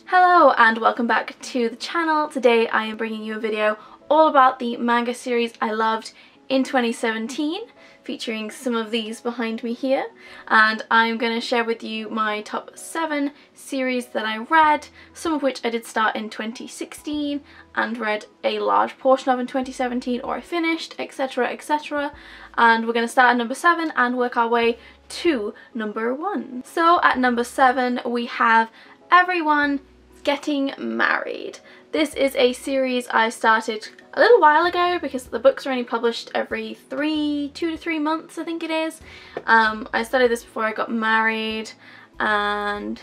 Hello and welcome back to the channel. Today I am bringing you a video all about the manga series I loved in 2017, featuring some of these behind me here, and I'm going to share with you my top 7 series that I read, some of which I did start in 2016 and read a large portion of in 2017, or I finished, etc, etc, and we're going to start at number 7 and work our way to number 1. So at number 7 we have Everyone Getting Married. This is a series I started a little while ago because the books are only published every 2 to 3 months, I think it is. I started this before I got married, and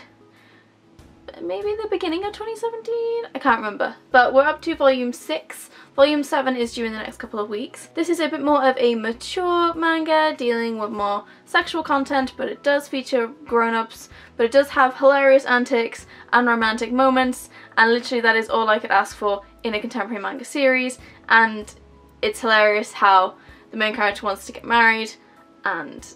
maybe the beginning of 2017? I can't remember. But we're up to volume 6. Volume 7 is due in the next couple of weeks. This is a bit more of a mature manga, dealing with more sexual content, but it does feature grown-ups, but it does have hilarious antics and romantic moments, and literally that is all I could ask for in a contemporary manga series. And it's hilarious how the main character wants to get married and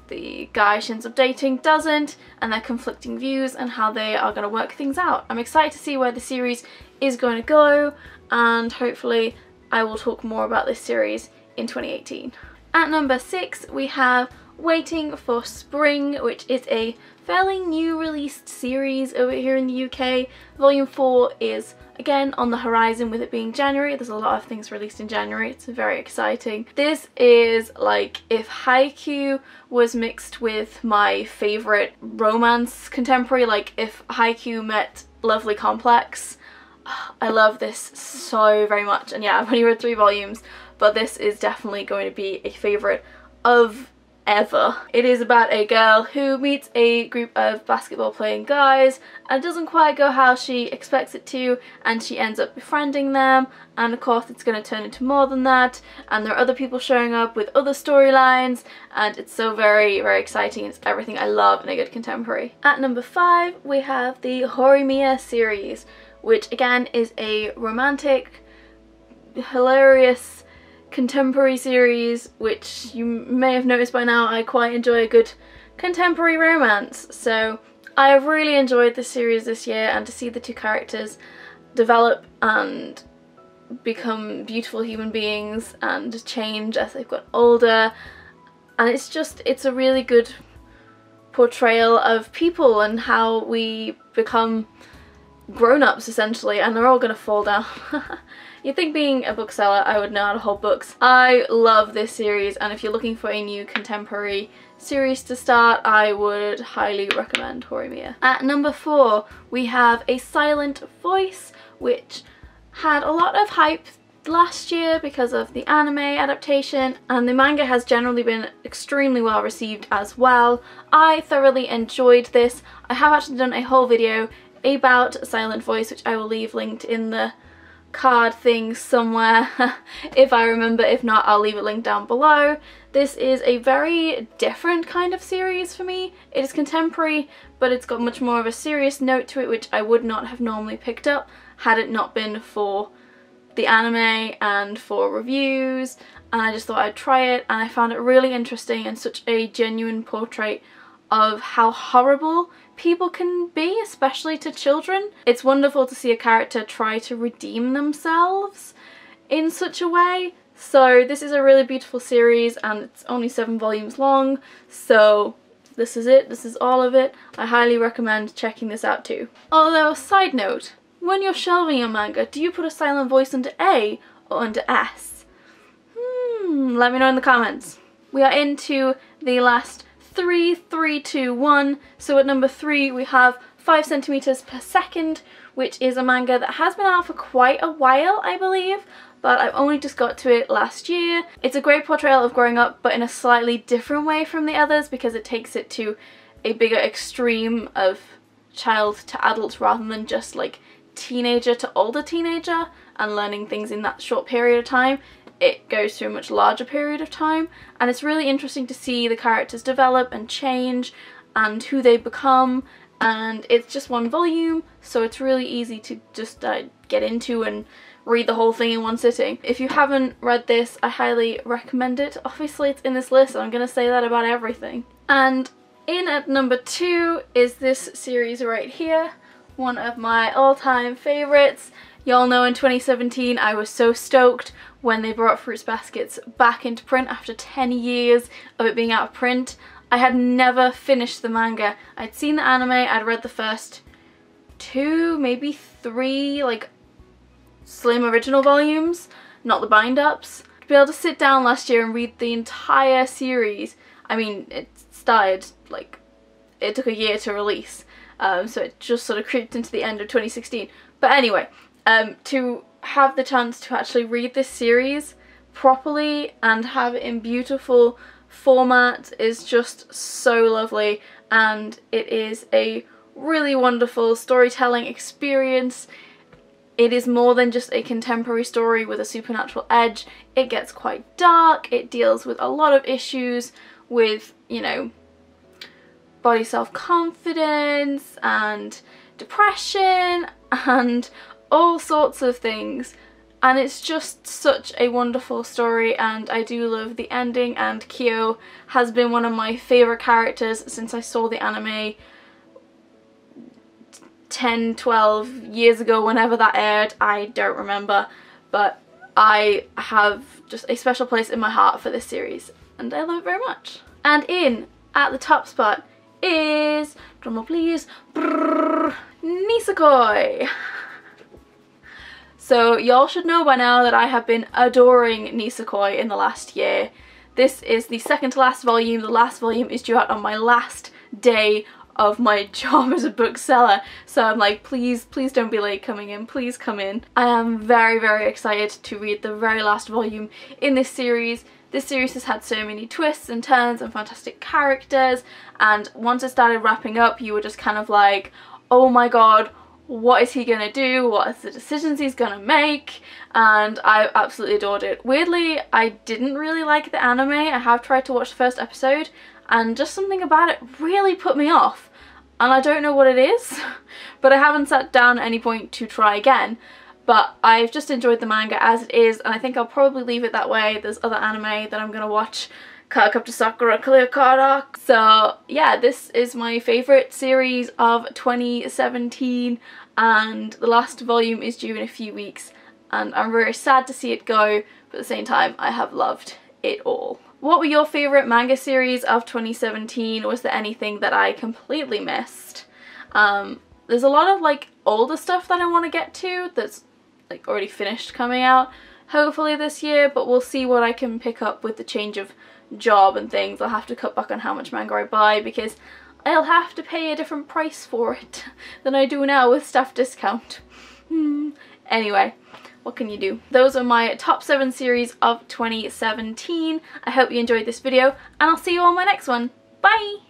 the guy she ends up dating doesn't, and their conflicting views and how they are going to work things out. I'm excited to see where the series is going to go, and hopefully I will talk more about this series in 2018. At number 6 we have Waiting for Spring, which is a fairly new released series over here in the UK. Volume 4 is again on the horizon with it being January. There's a lot of things released in January. It's very exciting. This is like if Haikyuu was mixed with my favourite romance contemporary, like if Haikyuu met Lovely Complex. I love this so very much, and yeah, I've only read 3 volumes, but this is definitely going to be a favourite of ever. It is about a girl who meets a group of basketball playing guys and it doesn't quite go how she expects it to, and she ends up befriending them, and of course it's going to turn into more than that, and there are other people showing up with other storylines, and it's so very exciting. It's everything I love in a good contemporary. At number 5 we have the Horomia series, which again is a romantic, hilarious contemporary series, which you may have noticed by now I quite enjoy a good contemporary romance. So I have really enjoyed this series this year, and to see the 2 characters develop and become beautiful human beings and change as they've got older, and it's a really good portrayal of people and how we become grown-ups essentially, and they're all gonna fall down. You'd think being a bookseller I would know how to hold books. I love this series, and if you're looking for a new contemporary series to start, I would highly recommend Horomia. At number 4 we have A Silent Voice, which had a lot of hype last year because of the anime adaptation, and the manga has generally been extremely well received as well. I thoroughly enjoyed this. I have actually done a whole video about Silent Voice, which I will leave linked in the card thing somewhere if I remember. If not, I'll leave it linked down below. This is a very different kind of series for me. It is contemporary, but it's got much more of a serious note to it, which I would not have normally picked up had it not been for the anime and for reviews, and I just thought I'd try it, and I found it really interesting and such a genuine portrait of how horrible people can be, especially to children. It's wonderful to see a character try to redeem themselves in such a way. So this is a really beautiful series, and it's only 7 volumes long, so this is it. This is all of it. I highly recommend checking this out too. Although, side note, when you're shelving your manga, do you put a silent voice under A or under S? Let me know in the comments. We are into the last 3, 3, 2, 1. So at number 3 we have 5 centimeters per second, which is a manga that has been out for quite a while, I believe, but I've only just got to it last year. It's a great portrayal of growing up, but in a slightly different way from the others, because it takes it to a bigger extreme of child to adult rather than just like teenager to older teenager and learning things in that short period of time. It goes through a much larger period of time, and it's really interesting to see the characters develop and change and who they become, and it's just 1 volume, so it's really easy to just get into and read the whole thing in 1 sitting. If you haven't read this, I highly recommend it. Obviously it's in this list, and I'm gonna say that about everything. And in at number 2 is this series right here, one of my all-time favourites. Y'all know in 2017 I was so stoked when they brought Fruits Baskets back into print after 10 years of it being out of print. I had never finished the manga. I'd seen the anime, I'd read the first 2, maybe 3 like slim original volumes, not the bind-ups. To be able to sit down last year and read the entire series, I mean it started like, it took a year to release, so it just sort of creeped into the end of 2016. But anyway, to have the chance to actually read this series properly and have it in beautiful format is just so lovely, and it is a really wonderful storytelling experience. It is more than just a contemporary story with a supernatural edge. It gets quite dark, it deals with a lot of issues with, you know, body self-confidence and depression and all sorts of things, and it's just such a wonderful story, and I do love the ending, and Kyo has been one of my favourite characters since I saw the anime 10, 12 years ago, whenever that aired. I don't remember, but I have just a special place in my heart for this series and I love it very much. And in at the top spot is, drumroll please, Nisekoi. So y'all should know by now that I have been adoring Nisekoi in the last year. This is the second to last volume. The last volume is due out on my last day of my job as a bookseller, so I'm like, please don't be late coming in, please come in. I am very, very excited to read the very last volume in this series. This series has had so many twists and turns and fantastic characters, and once it started wrapping up you were just kind of like, oh my god, what is he gonna do? What is the decisions he's gonna make? And I absolutely adored it. Weirdly, I didn't really like the anime. I have tried to watch the first episode and just something about it really put me off. And I don't know what it is, but I haven't sat down at any point to try again. But I've just enjoyed the manga as it is, and I think I'll probably leave it that way. There's other anime that I'm gonna watch. Cut Up to Sakura Clear Card Arc. So yeah, this is my favourite series of 2017, and the last volume is due in a few weeks, and I'm very sad to see it go, but at the same time I have loved it all. What were your favourite manga series of 2017? Was there anything that I completely missed? There's a lot of like older stuff that I want to get to that's like already finished coming out hopefully this year, but we'll see what I can pick up with the change of job and things. I'll have to cut back on how much manga I buy because I'll have to pay a different price for it than I do now with staff discount. Anyway, what can you do? Those are my top 7 series of 2017. I hope you enjoyed this video, and I'll see you on my next one. Bye!